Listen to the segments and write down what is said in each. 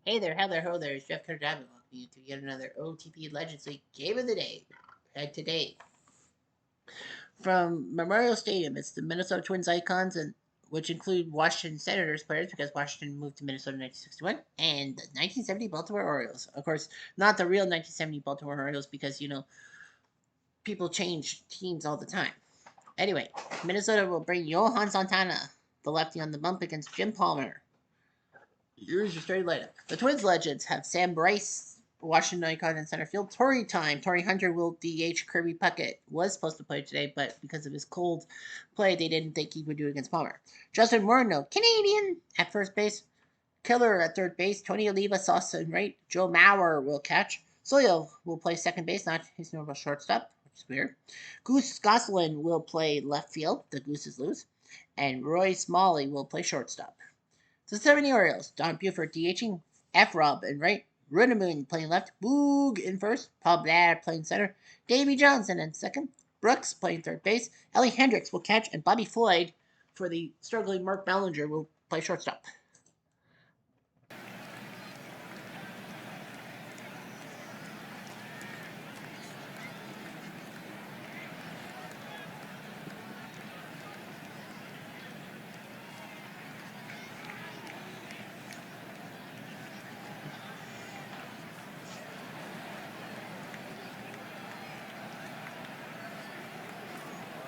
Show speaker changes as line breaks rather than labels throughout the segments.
Hey there, how there, ho there, it's Jeff Carter welcome you to yet another OTP Legends League Game of the Day. And today, from Memorial Stadium, it's the Minnesota Twins icons, and which include Washington Senators players because Washington moved to Minnesota in 1961, and the 1970 Baltimore Orioles. Of course, not the real 1970 Baltimore Orioles because, people change teams all the time. Anyway, Minnesota will bring Johan Santana, the lefty on the bump, against Jim Palmer. Here's your straight lineup. The Twins legends have Sam Bryce, Washington icon in center field. Torrey time. Torrey Hunter will DH. Kirby Puckett was supposed to play today, but because of his cold play, they didn't think he would do it against Palmer. Justin Morneau, Canadian, at first base. Killer at third base. Tony Oliva, Sauce in right. Joe Mauer will catch. Soyo will play second base, not his normal shortstop, which is weird. Goose Goslin will play left field. The Gooses lose. And Roy Smalley will play shortstop. So 70 Orioles. Don Buford DHing. F. Rob in right. Runamoon playing left. Boog in first. Paul Blair playing center. Davy Johnson in second. Brooks playing third base. Ellie Hendricks will catch. And Bobby Floyd, for the struggling Mark Ballinger, will play shortstop.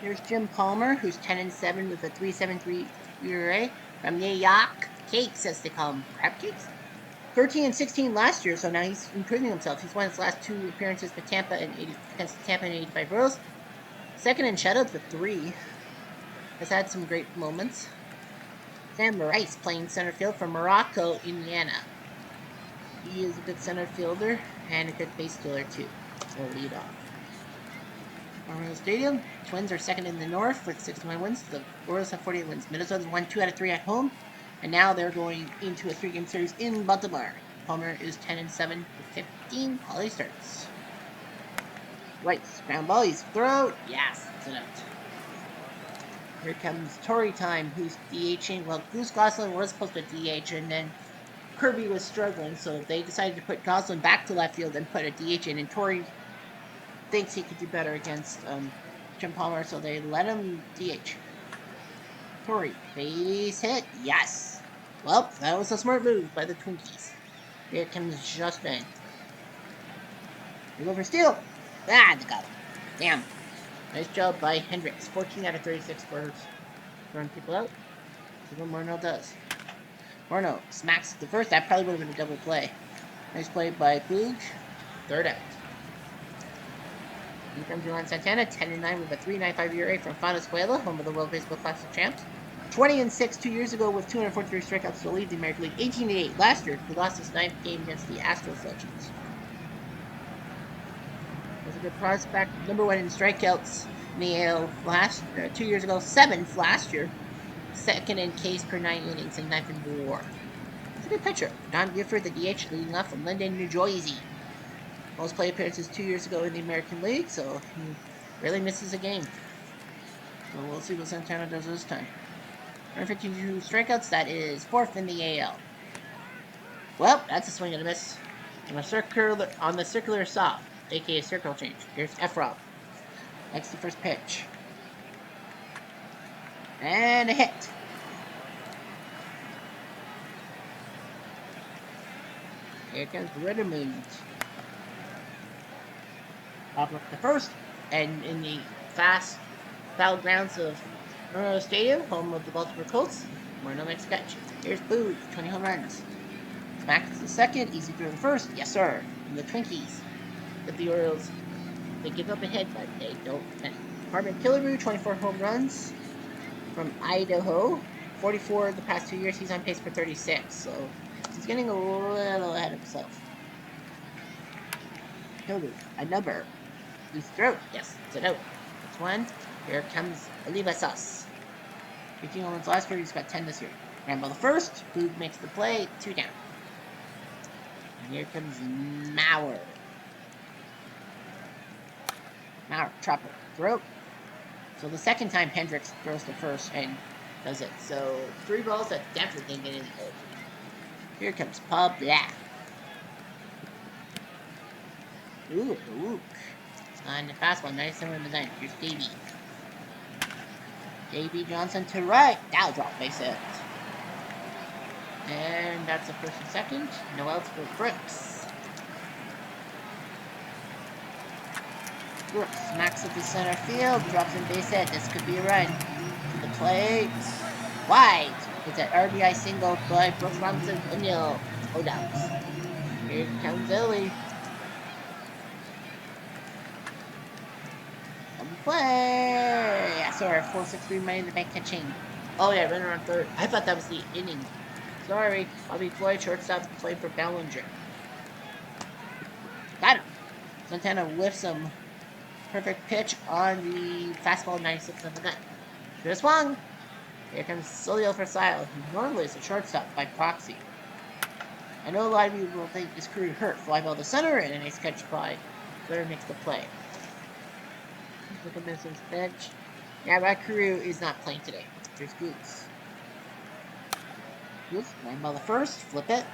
Here's Jim Palmer, who's 10-7 with a 3.73 ERA from New York Cakes, as they call them, crab cakes. 13-16 last year, so now he's improving himself. He's won his last two appearances with Tampa against Tampa in 85 Royals. Second in shutouts with 3. Has had some great moments. Sam Rice playing center field for Morocco, Indiana. He is a good center fielder and a good base stealer too. Or lead off. Memorial Stadium. Twins are second in the North with 61 wins. The Orioles have 48 wins. Minnesota's won 2 out of 3 at home, and now they're going into a 3-game series in Baltimore. Palmer is 10-7 with 15 quality starts. White's ground ball. He's throw. Yes, it's an out. Here comes Torrey time, who's DHing. Well, Goose Goslin was supposed to DH, and then Kirby was struggling, so they decided to put Goslin back to left field and put a DH in, and Torrey thinks he could do better against Jim Palmer, so they let him DH. Torrey, base hit, yes. Well, that was a smart move by the Twinkies. Here comes Justin. They go for steal. Ah, they got him. Damn. Nice job by Hendricks. 14 out of 36 for throwing people out. See what Morneau does. Morneau smacks the first. That probably would have been a double play. Nice play by Boog. Third out. Here comes Johan Santana, 10-9 with a 3.95 ERA from Venezuela, home of the World Baseball Classic champs. 20-6 2 years ago with 243 strikeouts to lead the American League. 18-8 last year, he lost his 9th game against the Astros Legends. Was a good prospect, number 1 in strikeouts in the AL 2 years ago, 7th last year, 2nd in Ks per 9 innings and 9th in WAR. It's a good pitcher. Don Buford, the DH, leading off from Linden, New Jersey. Most play appearances 2 years ago in the American League, so he really misses a game. So we'll see what Santana does this time. 152 strikeouts, that is 4th in the AL. Well, that's a swing and a miss. On the circular saw, aka circle change. Here's F-Rob. That's the first pitch. And a hit. Here comes Runamoon. Off the first, and in the foul grounds of Memorial Stadium, home of the Baltimore Colts, Morneau makes a catch. Here's Boog, 20 home runs. Smack to the second, easy through the first, yes sir. And the Twinkies, with the Orioles, they give up ahead, but they don't win. Harmon Killebrew, 24 home runs from Idaho. 44 the past 2 years, he's on pace for 36, so he's getting a little ahead of himself. Killebrew, a number. He's throat. Yes, it's a note. That's 1. Here comes Oliva Sauce. 15 home runs last year, he's got 10 this year. Rambo the first. Boog makes the play. 2 down. And here comes Mauer. Mauer, chopper, throat. So the second time Hendricks throws to first and does it. So 3 balls that definitely didn't get in the hole. Here comes Paul Black. Ooh, ooh. On the fastball, nice center in the line. Here's Davey. Davey Johnson to right. Now drop base hit. And that's a first and second. No outs for Brooks. Brooks smacks at the center field, drops in base hit. This could be a run. To the plate. Wide. It's an RBI single by Brooks Robinson. 1-0. Oh, downs. Here comes Ellie. On the play. I saw our 4-6-3 money in the bank catching. Oh, yeah, runner on third. I thought that was the inning. Sorry. Bobby Floyd, shortstop, played for Bellinger. Got him. Santana whiffs him. Perfect pitch on the fastball, 96 of the gun. Good swung. Here comes Solio for Sile, who normally is a shortstop by proxy. I know a lot of you will think this crew hurt. Fly ball to center, and a nice catch by Blair makes the play. Look at Minnesota's bench. Yeah, that crew is not playing today. Here's Goose. Goose, line ball the first, flip it,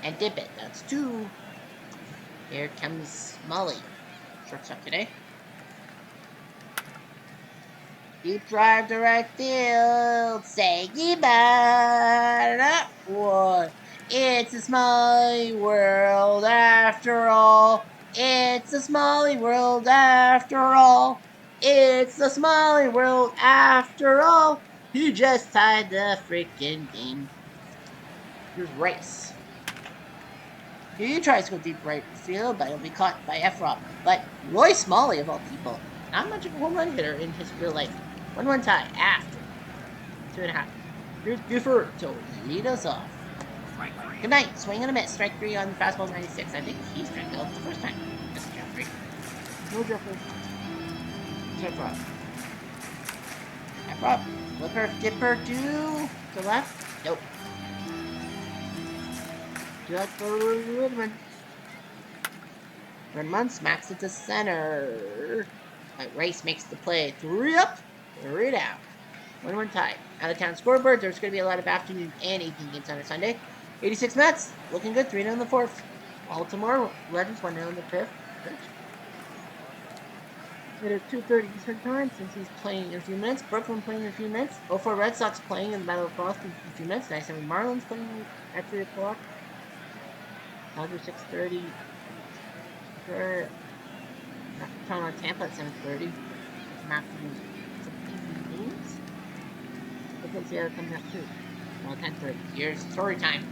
and dip it. That's 2. Here comes Molly. Shortstop today. Deep drive to right field. Say goodbye to that one. It's a small world after all. It's a small world after all. It's a small world after all. He just tied the freaking game. Here's Rice. He tries to go deep right field, but he'll be caught by Efrop. But Roy Smalley, of all people, not much of a home run hitter in his real life. 1-1 tie after 2.5. Here's Buford to lead us off. Good night. Swing and a miss. Strike 3 on fastball 96. I think he struck out the first time. Mr. Jeffrey. No Jeffrey. Efrop. Efrop. Flipper, dipper to left. Nope. Just for Woodman. Redmond smacks it to center. Rice makes the play. 3 up, 3 down. 1-1 tie. Out of town scoreboard. There's going to be a lot of afternoon and evening games on a Sunday. 86 Mets. Looking good. 3-0 in the 4th. Baltimore Legends 1-0 in the 5th. It is 2:30 Eastern Time since he's playing in a few minutes. Brooklyn playing in a few minutes. 04 Red Sox playing in the Battle of Boston in a few minutes. 97 Marlins playing at 3 o'clock. Dodgers 6:30. Toronto Tampa at 7:30. Some afternoon games. Let's see how it comes out too. Well, 10:30. Here's story time.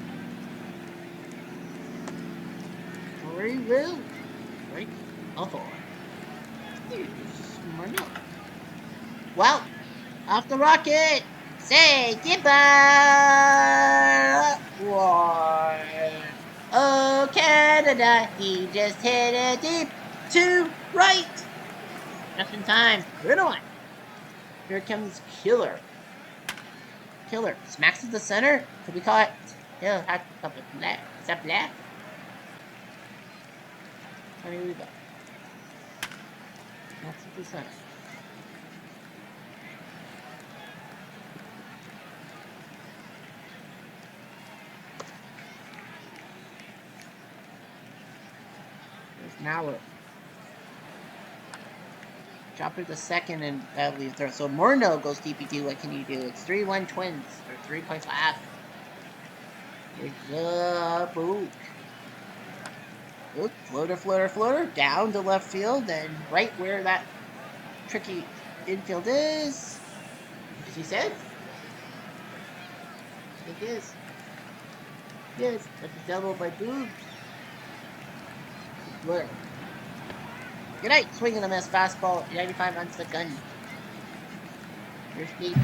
Story will break a 4. Well, off the rocket. Say goodbye. Why? Oh, Canada, he just hit it deep to right. Just in time. Good on. Here comes Killer. Killer smacks at the center. Could be caught. He'll have to come with black. Is that black? How many we got? Smacks at the center. Now we're drop it to second and that leaves third. So Morneau goes DPD. What can you do? It's 3-1 Twins or 3 points left. Here's the Book. Floater down to left field and right where that tricky infield is. As he said, I think it is. Yes, that's a double by Boog. Good night. Swinging a miss. Fastball. 95 onto the gun. Here's Steve.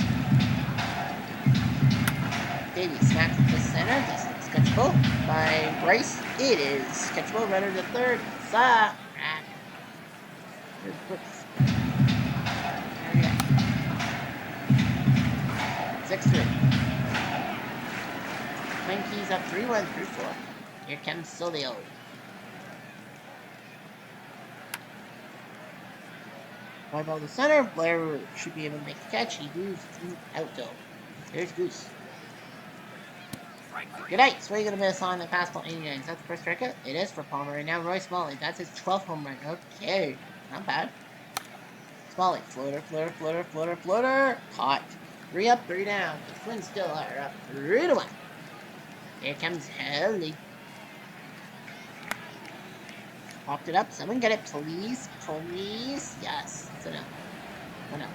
Davey smacks at the center. This is catchable by Bryce. It is catchable. Runner to third. Here's Brooks. 6-3. Twin Keys up 3-1, 3-4. Here comes Solio. Fly ball to center. Blair should be able to make the catch. He moves out though. There's Goose. Good night. Swing and a miss on the fastball 89. Is that the first strikeout? It is for Palmer. And now Roy Smalley. That's his 12th home run. Okay. Not bad. Smalley. Floater, floater, floater, floater, floater. Caught. 3 up, 3 down. The Twins still are up 3-1. Here comes Helly. Popped it up. Someone get it, please. Please. Yes. It's enough. Oh no.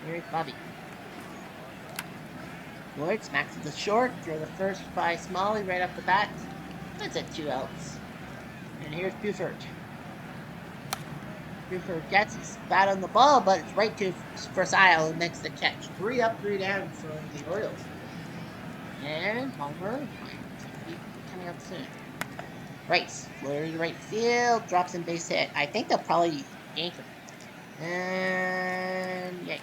Here's Bobby. Lloyd smacks to the short. Throw the first by Smalley right off the bat. That's at 2 outs. And here's Buford. Buford gets his bat on the ball, but it's right to first aisle and makes the catch. 3 up, 3 down for the Orioles. And Palmer might be coming up soon. Rice, floater to right field, drops in base hit. I think they'll probably yank him. And yank.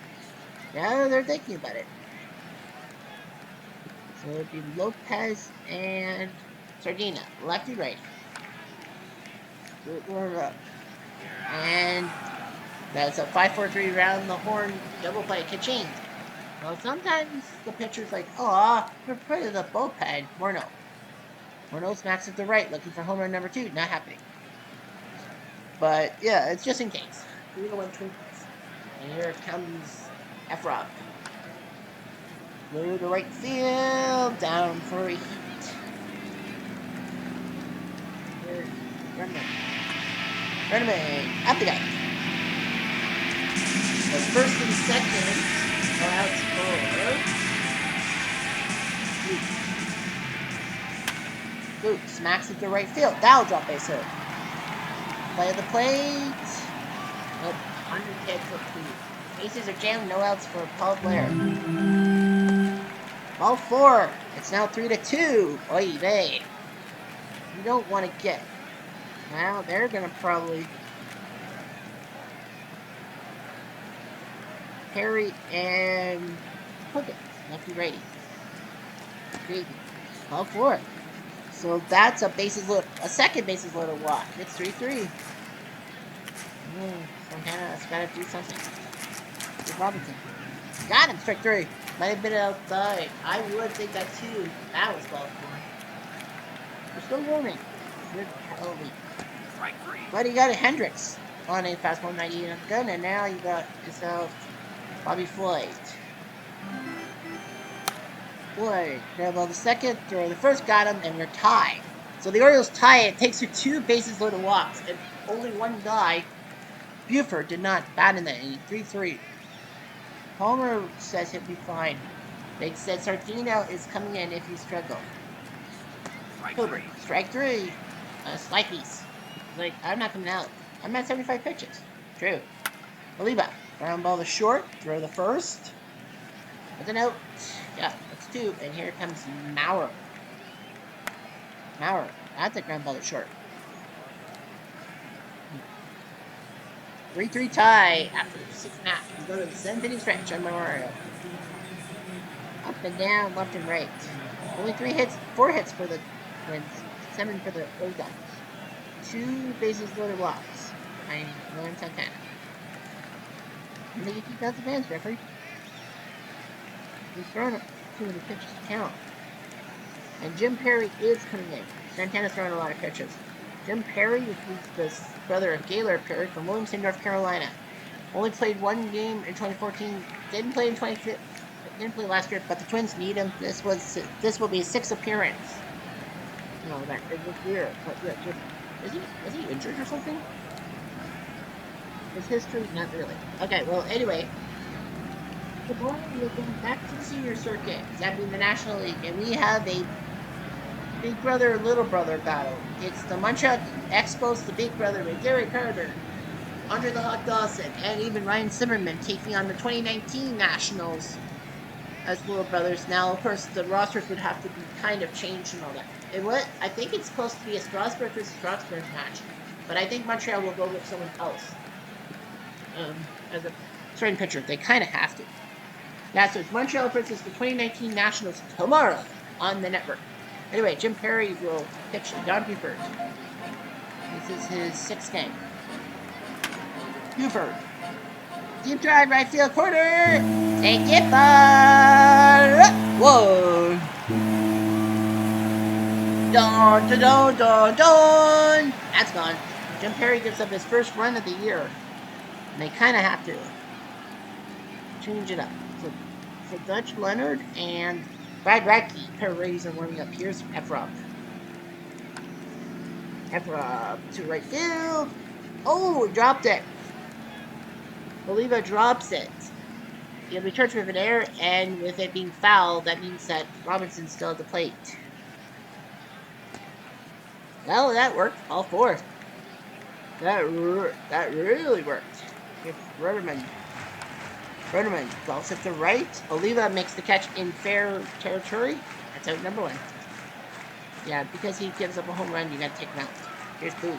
Now they're thinking about it. So it'd be Lopez and Sardina, lefty righty. And that's a 5-4-3 round the horn double play ka-ching. Well, sometimes the pitcher's like, oh, we're putting the bullpen. Morneau smacks at the right, looking for home run number 2. Not happening. But yeah, it's just in case. 3-1 Twins. And here comes F-Rob. Through the right field, down for a heat. Running up the guy. The first and second are out for Luke smacks at the right field. That'll drop base hit. Play of the plate. Nope. 100 hits for 2. Bases are jammed. No outs for Paul Blair. Ball 4. It's now 3-2. Oy vey. You don't want to get. Well, they're gonna probably Perry and Hogan, lefty righty. Crazy. Ball 4. So that's a second bases loaded walk. It's 3-3. Santana's gotta do something. Here's Robinson. Got him, strike 3. Might have been outside. I would think that too. That was ball 4. We're still rolling. Good Helly. But you got a Hendricks on a fastball 98 on the gun, and now you got yourself Bobby Floyd. Floyd, grab ball the second, throw the first, got him, and you're tied. So the Orioles tie it. It takes you 2 bases loaded walks, and only one guy, Buford, did not bat in that inning. 3-3. Palmer says he'll be fine. They said Sardino is coming in if you struggle. Strike 3. Slikies. Like, I'm not coming out. I'm at 75 pitches. True. Oliva. Ground ball to short. Throw the first. With a note. Yeah, that's 2. And here comes Maurer. That's a ground ball to short. 3-3 tie after 6.5. We go to the 7th inning stretch on Memorial. Up and down, left and right. Only 4 hits for the Twins. 7 for the Old Guns. 2 bases loaded walks. I'm William Santana. And they get 2,000 fans, referee. He's throwing up 200 pitches to count. And Jim Perry is coming in. Santana's throwing a lot of pitches. Jim Perry is the brother of Gaylord Perry from Williamson, North Carolina. Only played 1 game in 2014. Didn't play in 2015. Didn't play last year, but the Twins need him. This will be his 6th appearance. No, that is this year. But yeah, is he injured or something? His history, not really. Okay, well, anyway, the boys are going back to the senior circuit. That being the National League, and we have a big brother, little brother battle. It's the Montreal Expos, the big brother with Gary Carter, Andre the Hawk Dawson, and even Ryan Zimmerman taking on the 2019 Nationals as little brothers. Now, of course, the rosters would have to be kind of changed and all that. I think it's supposed to be a Strasburg versus Strasburg match, but I think Montreal will go with someone else as a starting pitcher. They kind of have to. Yeah, so it's Montreal versus the 2019 Nationals tomorrow on the network. Anyway, Jim Perry will pitch Don Buford. This is his 6th game. Buford. Deep drive, right field corner. Take it, ball. Whoa! Dun, dun, dun, dun, dun. That's gone. Jim Perry gives up his first run of the year. And they kind of have to change it up. So Dutch Leonard and Brad Radke, pair of righties are warming up. Here's Efrop. Efrop to right field. Oh, he dropped it. Oliva drops it. He'll be charged with an error, and with it being foul, that means that Robinson's still at the plate. Well, that worked. All four. That really worked. It's Rutterman. Rutterman golfs it to right. Oliva makes the catch in fair territory. That's out number one. Yeah, because he gives up a home run, you gotta take him out. Here's Boog.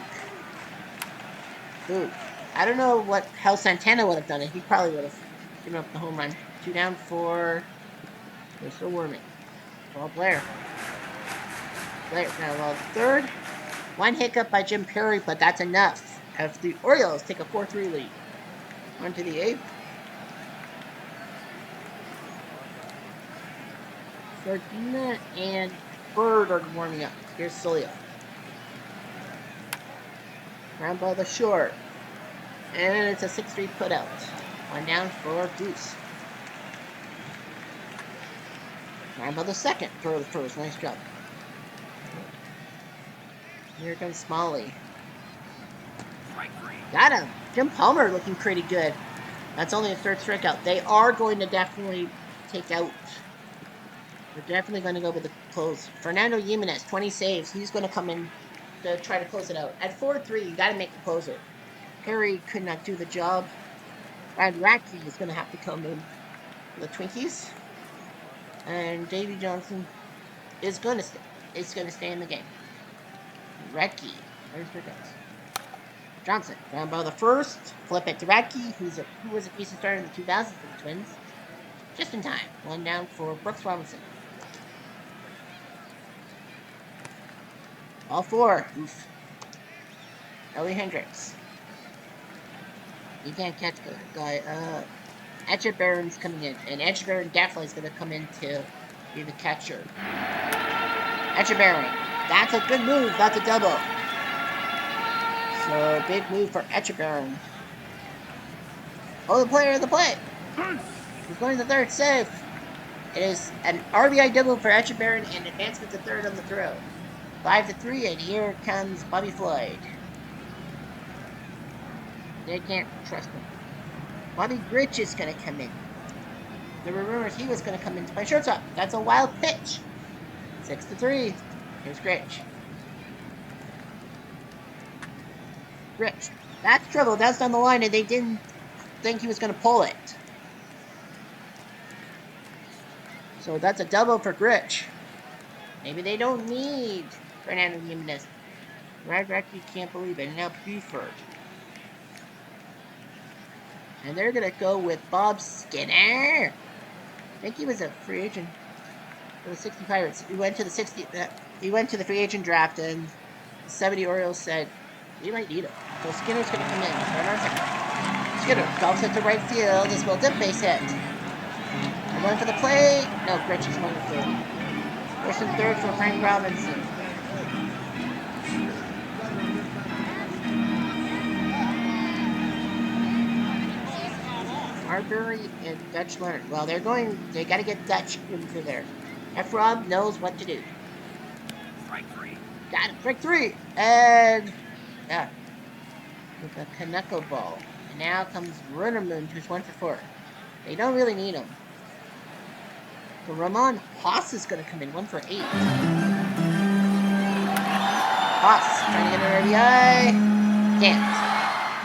Boog. I don't know how Santana would have done it. He probably would have given up the home run. 2 down for... They're still warming. Well, Blair. Blair now well third. One hiccup by Jim Perry, but that's enough. As the Orioles take a 4-3 lead. On to the 8th. Sardina and Bird are warming up. Here's Solia. Ground ball the short. And it's a 6-3 put out. 1 down for Goose. Ground ball the second. Throw the first. Nice job. Here comes Smalley. Got him. Jim Palmer looking pretty good. That's only a third strikeout. They are going to definitely take out. They're definitely going to go with the close. Fernando Jimenez, 20 saves. He's going to come in to try to close it out. At 4-3, you got to make the closer. Perry could not do the job. Brad Radke is going to have to come in for the Twinkies. And Davey Johnson is going to stay in the game. Radke. There's the guys. Johnson. Ground ball the first. Flip it to Radke, who was a decent starter in the 2000s for the Twins. Just in time. 1 down for Brooks Robinson. All 4. Oof. Ellie Hendricks. You can't catch the guy. Etchebarren's coming in. And Etchebarren definitely is going to come in to be the catcher. Etchebarren. That's a good move. That's a double. So, big move for Etchebarren. Oh, the player of the play. He's going to third. Safe. It is an RBI double for Etchebarren and advancement to third on the throw. 5-3, and here comes Bobby Floyd. They can't trust him. Bobby Grich is going to come in. There were rumors he was going to come in to play shortstop. That's a wild pitch. 6-3. Here's Grich. Grich. That's trouble. That's down the line, and they didn't think he was going to pull it. So that's a double for Grich. Maybe they don't need Fernando Jimenez. Brad Radke can't believe it. And now Buford. And they're going to go with Bob Skinner. I think he was a free agent for the 60 Pirates. He went to the free agent draft, and the 70 Orioles said, we might need him. So Skinner's going to come in. Skinner golfs it to right field. This will dip base hit. I'm going for the play. No, Grich is going to third. First and third for Frank Robinson. Marbury and Dutch Leonard. Well, they got to get Dutch into there. F-Rob knows what to do.
Strike 3.
Got him. Strike 3. And, yeah. With a Kaneko ball. And now comes Runnermoon, who's 1 for 4. They don't really need him. So Ramon Haas is going to come in, 1 for 8. Haas trying to get an RBI. Can't.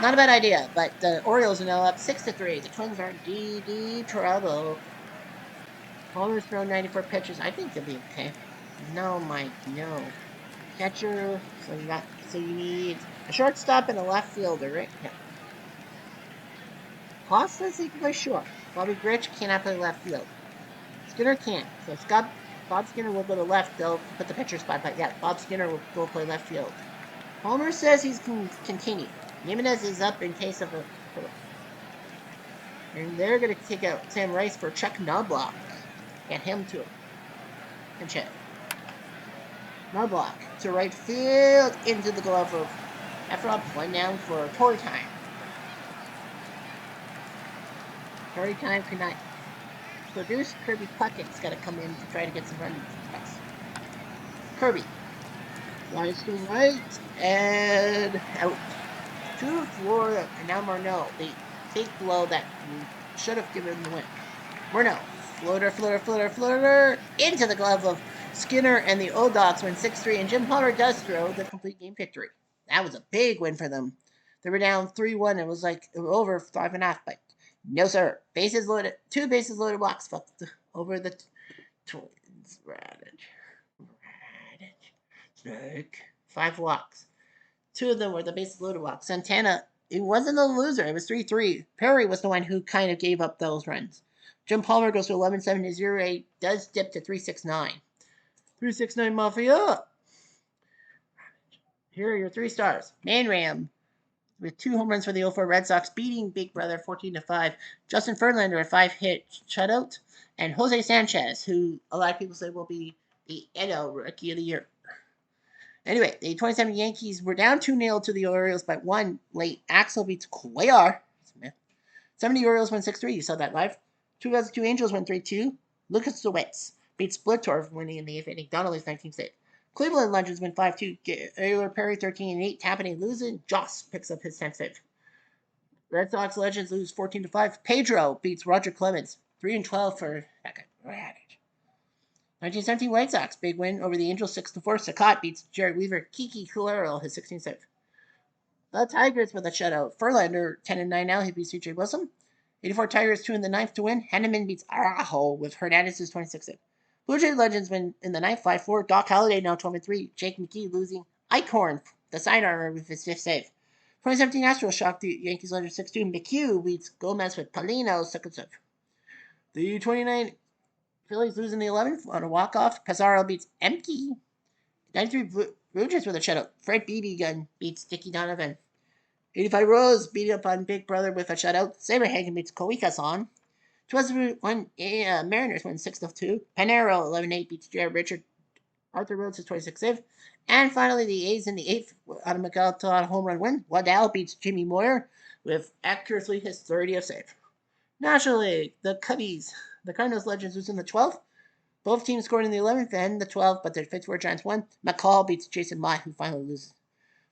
Not a bad idea, but the Orioles are now up 6-3. The Twins are in deep trouble. Palmer's thrown 94 pitches. I think they'll be okay. No, Mike, no. Catcher. So you need a shortstop and a left fielder, right? Yeah. Haas says he can play short. Bobby Grich cannot play left field. Skinner can't. So Bob Skinner will go to left. They'll put the pitcher spot back. Yeah, Bob Skinner will go play left field. Palmer says he's going to continue. Jimenez is up in case of a... And they're going to take out Sam Rice for Chuck Knobloch. Get him to Pinch hit. No block. To right field, into the glove of Efrop. One down for Tory time. Tory time could not produce. Kirby Puckett's got to come in to try to get some runs across. Kirby. Flies to right and out. To Florida, and now Morneau. The big blow that should have given the win. Morneau. Floater, into the glove of Skinner, and the O-Docs win 6-3, and Jim Palmer does throw the complete game victory. That was a big win for them. They were down 3-1. It was like over 5.5, but no, sir. Bases loaded. 2 bases loaded walks fucked over the Twins. Radish. Snake. 5 walks. 2 of them were the bases loaded walks. Santana, it wasn't a loser. It was 3-3. Perry was the one who kind of gave up those runs. Jim Palmer goes to 11-7 to 0-8. Does dip to 3-6-9. 3-6-9 Mafia. Here are your 3 stars. Man Ram with 2 home runs for the 0-4 Red Sox, beating Big Brother 14-5. Justin Fernlander a 5-hit shutout, and Jose Sanchez, who a lot of people say will be the NL Rookie of the Year. Anyway, the 27 Yankees were down 2-0 to the Orioles, but one late. Axel beats Cuellar. 70 Orioles win 6-3. You saw that live. 2 Angels win 3-2. Lucas DeWitts beats Splittorf, winning in the 8th inning. Donnelly's 19th save. Cleveland Legends win 5-2. Taylor Perry 13-8. Tapani losing. Joss picks up his 10th save. Red Sox Legends lose 14-5. Pedro beats Roger Clemens. 3-12 for that guy. 1917 White Sox, big win over the Angels 6-4. Sakat beats Jared Weaver. Kiki Culero, his 16th save. The Tigers with a shutout. Verlander 10-9 now. He beats CJ Wilson. 84 Tigers 2 in the 9th to win. Henneman beats Arajo with Hernandez's 26th save. Blue Jay Legends win in the 9th 5-4. Doc Holliday now 12-3. Jake McKee losing. Eichhorn, the sidearmer, with his 5th save. 2017 Astros shocked the Yankees Legends 6-2. McHugh beats Gomez with Paulino's 2nd save. The 29 Phillies losing the 11th on a walk-off. Pizarro beats Emke. 93 Blue Jays with a shutout. Fred Beebe gun beats Dickie Donovan. 85 Rose beat up on Big Brother with a shutout. Saberhagen beats Koikasan. 2001 Mariners win 6-2. Panero 11-8 beats Jared Richard. Arthur Rhodes is 26th save. And finally, the A's in the 8th on a Miguel Todd home run win. Waddell beats Jimmy Moyer with accurately his 30th save. National League, the Cubbies. The Cardinals Legends lose in the 12th. Both teams scored in the 11th and the 12th, but the Pittsburgh Giants won. McCall beats Jason Mott, who finally loses.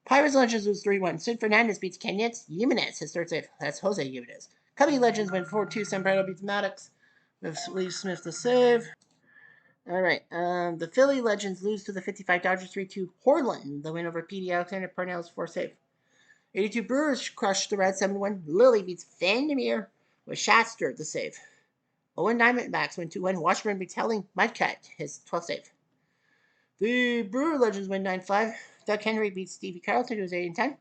Pirates Legends lose 3-1. Sid Fernandez beats Kenyets. Jimenez, his 3rd save. That's Jose Jimenez. Cubby Legends win 4-2. Zambrano beats Maddox with Lee Smith the save. All right. The Philly Legends lose to the 55 Dodgers 3-2. Horland, the win over Petey Alexander. Parnell's 4th save. 82 Brewers crushed the Reds 7-1. Lilly beats Vandermeer with Shatster the save. Owen Diamondbacks win 2-1. Washburn beats Helling. Mudcut, his 12th save. The Brewer Legends win 9-5. Doug Henry beats Stevie Carlton, who was 8-10.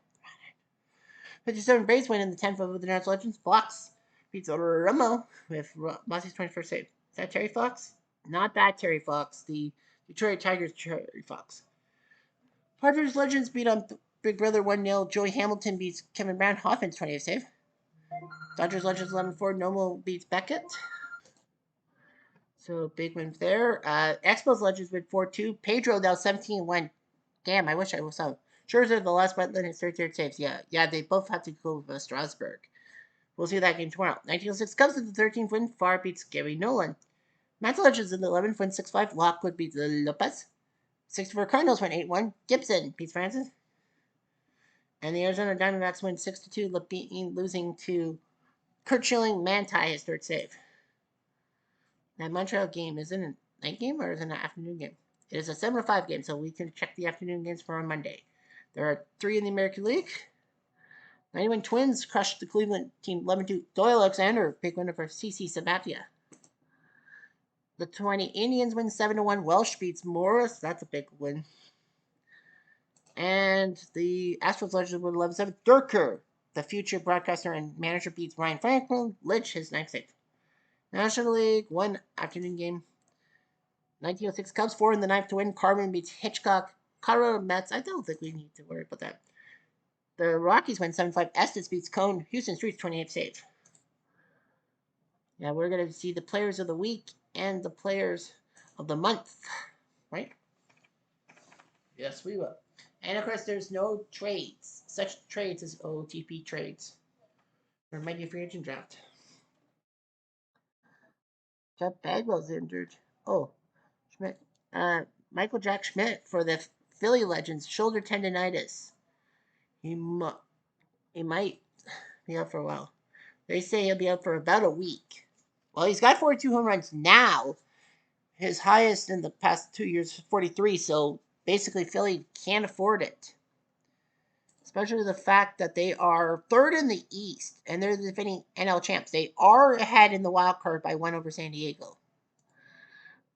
57 Braves win in the 10th over the Nats Legends. Fox beats Romo with Mossie's 21st save. Is that Terry Fox? Not that Terry Fox. The Detroit Tigers Terry Fox. Padres Legends beat on Big Brother 1-0. Joey Hamilton beats Kevin Brown. Hoffman's 20th save. Dodgers Legends 11-4. Nomo beats Beckett. So big win there. Expos Legends win 4-2. Pedro now 17-1. Damn, I wish I was out. Scherzer, the last button, his 33rd saves. Yeah, they both have to go with Strasburg. We'll see that game tomorrow. 1906 Cubs with the 13th win. Farr beats Gary Nolan. Mets Legends in the 11th win 6-5. Lockwood beats Lopez. 64 Cardinals win 8-1. Gibson beats Francis. And the Arizona Diamondbacks win 6-2, losing to Kurt Schilling. Manti, his 3rd save. That Montreal game is it a night game or is it an afternoon game? It is a 7-5 game, so we can check the afternoon games for on Monday. There are 3 in the American League. 91 Twins crushed the Cleveland team 11-2. Doyle Alexander, big winner for CC Sabathia. The 20 Indians win 7-1. Welsh beats Morris. That's a big win. And the Astros Legends win 11-7. Durker, the future broadcaster and manager, beats Ryan Franklin. Lich, his 9th save. National League, 1 afternoon game. 1906 Cubs 4 in the 9th to win. Carmen beats Hitchcock. Colorado Mets. I don't think we need to worry about that. The Rockies win 7-5. Estes beats Cone. Houston Streets 28th save. Yeah, we're going to see the players of the week and the players of the month, right? Yes, we will. And of course, there's no trades, such trades as OTP trades. There might be a free agent draft. Jeff Bagwell's injured. Oh, Schmidt. Michael Jack Schmidt for the Philly Legends, shoulder tendonitis. He, mu- he might be out for a while. They say he'll be out for about a week. Well, he's got 42 home runs now. His highest in the past 2 years is 43, so basically Philly can't afford it. Especially the fact that they are third in the East and they're the defending NL champs. They are ahead in the wild card by one over San Diego.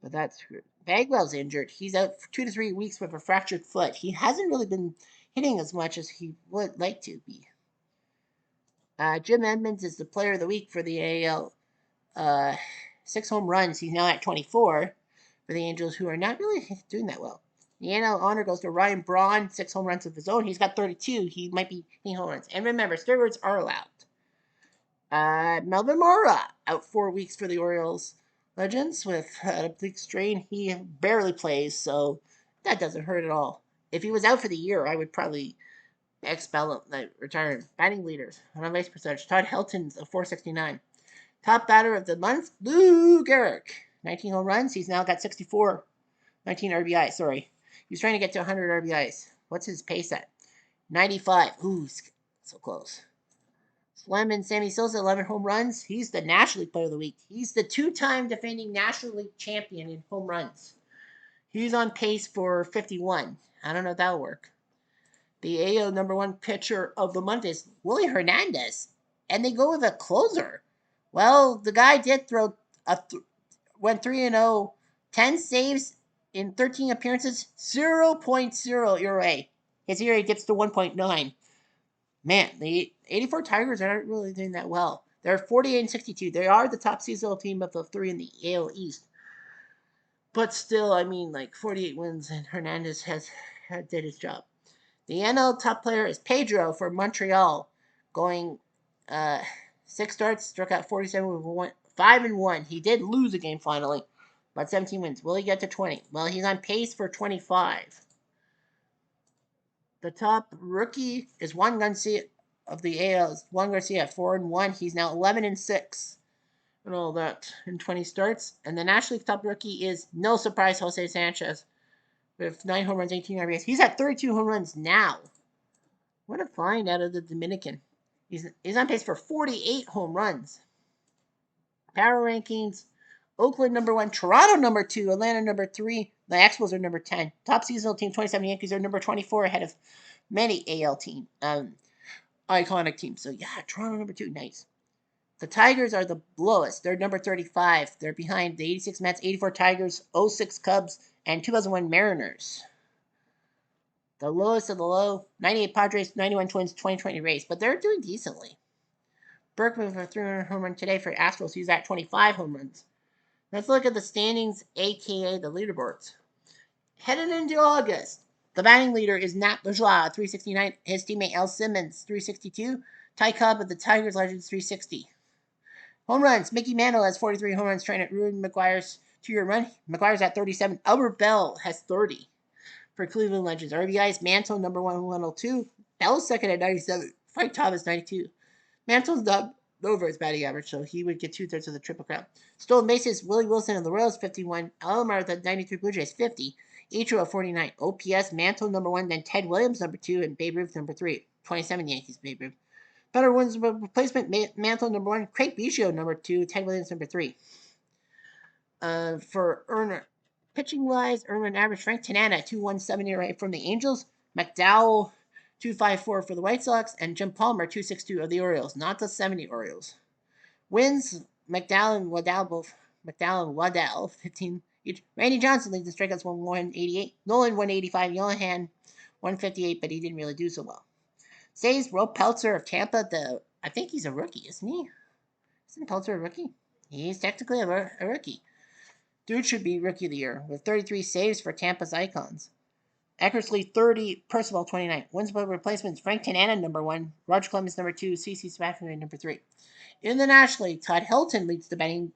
But that's screwed. Bagwell's injured. He's out for 2 to 3 weeks with a fractured foot. He hasn't really been hitting as much as he would like to be. Jim Edmonds is the player of the week for the AL. 6 home runs. He's now at 24 for the Angels, who are not really doing that well. The NL honor goes to Ryan Braun, 6 home runs of his own. He's got 32. He might be hitting home runs. And remember, steroids are allowed. Melvin Mora out 4 weeks for the Orioles Legends with a big strain. He barely plays, so that doesn't hurt at all. If he was out for the year, I would probably expel him, like retire him. Batting leaders on base percentage. Todd Helton's a 469. Top batter of the month, Lou Gehrig. 19 home runs. He's now got 64. 19 RBIs, sorry. He's trying to get to 100 RBIs. What's his pace at? 95. Ooh, so close. Slim and Sammy Sosa, 11 home runs. He's the National League Player of the Week. He's the 2-time defending National League champion in home runs. He's on pace for 51. I don't know if that'll work. The AO #1 pitcher of the month is Willie Hernandez. And they go with a closer. Well, the guy did throw went 3-0, 10 saves in 13 appearances, 0.0 ERA. His ERA dips to 1.9. Man, the 84 Tigers aren't really doing that well. They're 48-62. They are the top seasonal team of the 3 in the AL East. But still, I mean, like 48 wins, and Hernandez did his job. The NL top player is Pedro for Montreal, going 6 starts, struck out 47 with 5-1. He did lose a game finally, but 17 wins. Will he get to 20? Well, he's on pace for 25. The top rookie is Juan Garcia of the AL. Juan Garcia at 4-1. He's now 11-6 and all that in 20 starts. And the National League top rookie is, no surprise, Jose Sanchez with 9 home runs, 18 RBIs. He's at 32 home runs now. What a find out of the Dominican. He's on pace for 48 home runs. Power rankings: Oakland #1, Toronto #2, Atlanta #3, the Expos are #10. Top seasonal team 27 Yankees are #24 ahead of many AL team iconic teams. So yeah, Toronto #2, nice. The Tigers are the lowest. They're #35. They're behind the 86 Mets, 84 Tigers, 06 Cubs, and 2001 Mariners. The lowest of the low, 98 Padres, 91 Twins, 2020 Rays. But they're doing decently. Berkman for 300 home run today for Astros. He's at 25 home runs. Let's look at the standings, a.k.a. the leaderboards. Headed into August, the batting leader is Nat Bourgeois, 369. His teammate Al Simmons, 362. Ty Cobb of the Tigers Legends, 360. Home runs, Mickey Mantle has 43 home runs, trying to ruin McGuire's 2-year run. McGuire's at 37. Albert Bell has 30 for Cleveland Legends. RBIs, Mantle #1, 102. Bell's second at 97. Frank Thomas, 92. Mantle's not over his batting average, so he would get 2/3 of the Triple Crown. Stolen bases, Willie Wilson of the Royals, 51. Alomar of the 93 Blue Jays, 50. Ichiro, 49. OPS, Mantle #1, then Ted Williams #2, and Babe Ruth #3. 27 Yankees, Babe Ruth. Better wins replacement, Mantle #1. Craig Biggio #2. Ted Williams #3. For earner, pitching wise, earner average, Frank Tanana, 2.17 ERA from the Angels. McDowell, 2.54 for the White Sox, and Jim Palmer, 2.62 of the Orioles, not the 70 Orioles. Wins, McDowell and Waddell, 15 each. Randy Johnson leads the strikeouts, 188. Nolan, 185. Johan, 158, but he didn't really do so well. Saves, Rob Peltzer of Tampa. I think he's a rookie, isn't he? Isn't Peltzer a rookie? He's technically a rookie. Dude should be Rookie of the Year with 33 saves for Tampa's icons. Eckersley, 30. Percival, 29. Wins by replacements, Frank Tanana #1. Roger Clemens #2. CC Spafford #3. In the National League, Todd Helton leads the batting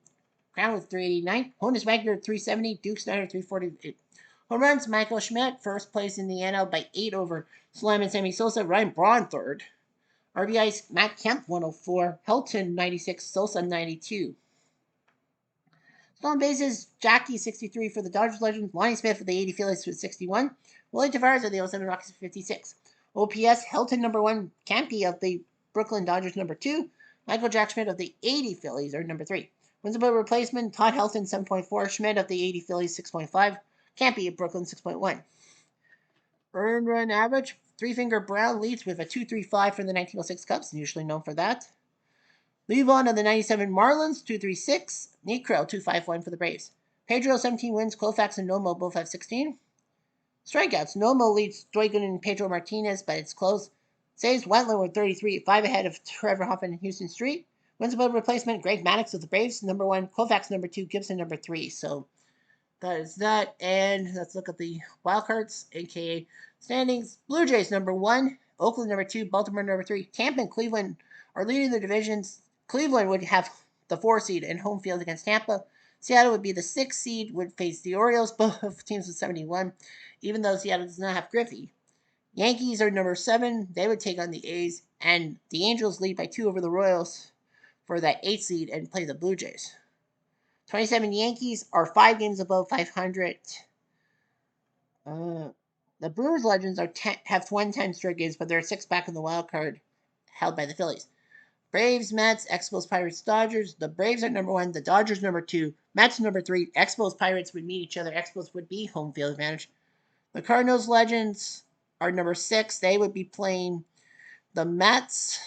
Crown with 389. Honus Wagner 370. Duke Snyder 348. Home runs, Michael Schmidt, first place in the NL by 8 over Slam and Sammy Sosa. Ryan Braun, third. RBIs, Matt Kemp, 104. Helton, 96. Sosa, 92. Stolen bases, Jackie, 63 for the Dodgers legend. Lonnie Smith for the 80 Phillies with 61. Willie Tavares of the 07 Rockies with 56. OPS, Helton, number 1. Campy of the Brooklyn Dodgers, number 2. Michael Jack Schmidt of the 80 Phillies are number 3. Wins above replacement, Todd Helton, 7.4. Schmidt of the 80 Phillies, 6.5. Campy of Brooklyn, 6.1. Earned run average, Three Finger Brown leads with a 2.35 for the 1906 Cubs, usually known for that. Levon of the 97 Marlins, 2.36. Nate Krell, 2.51 for the Braves. Pedro, 17 wins. Koufax and Nomo both have 16. Strikeouts, Nomo leads Doigan and Pedro Martinez, but it's close. Saves Wetland with 33, 5 ahead of Trevor Hoffman and Houston Street. Wins above replacement, Greg Maddux of the Braves, number 1. Koufax, number 2. Gibson, number 3. So that is that. And let's look at the wildcards, aka standings. Blue Jays, number 1. Oakland, number 2. Baltimore, number 3. Tampa and Cleveland are leading the divisions. Cleveland would have the 4 seed and home field against Tampa. Seattle would be the 6 seed, would face the Orioles, both teams with 71, even though Seattle does not have Griffey. Yankees are number 7. They would take on the A's, and the Angels lead by 2 over the Royals for that 8 seed and play the Blue Jays. 27 Yankees are 5 games above 500. The Brewers Legends have won 10 straight games, but they're 6 back in the wild card held by the Phillies. Braves, Mets, Expos, Pirates, Dodgers. The Braves are number 1. The Dodgers number 2. Mets number 3. Expos, Pirates would meet each other. Expos would be home field advantage. The Cardinals Legends are number 6. They would be playing the Mets.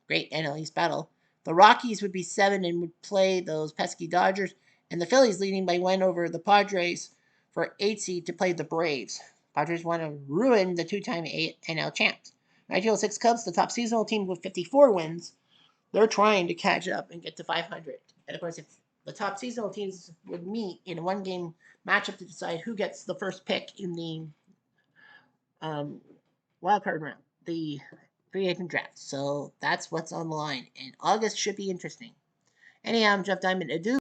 Great NL East battle. The Rockies would be 7 and would play those pesky Dodgers. And the Phillies leading by 1 over the Padres for 8 seed to play the Braves. Padres want to ruin the 2-time NL champs. 1906 Cubs, the top seasonal team with 54 wins. They're trying to catch up and get to 500. And of course, if the top seasonal teams would meet in a 1-game matchup to decide who gets the first pick in the wild card round, the free agent draft. So that's what's on the line. And August should be interesting. Anyhow, I'm Jeff Diamond. Adieu.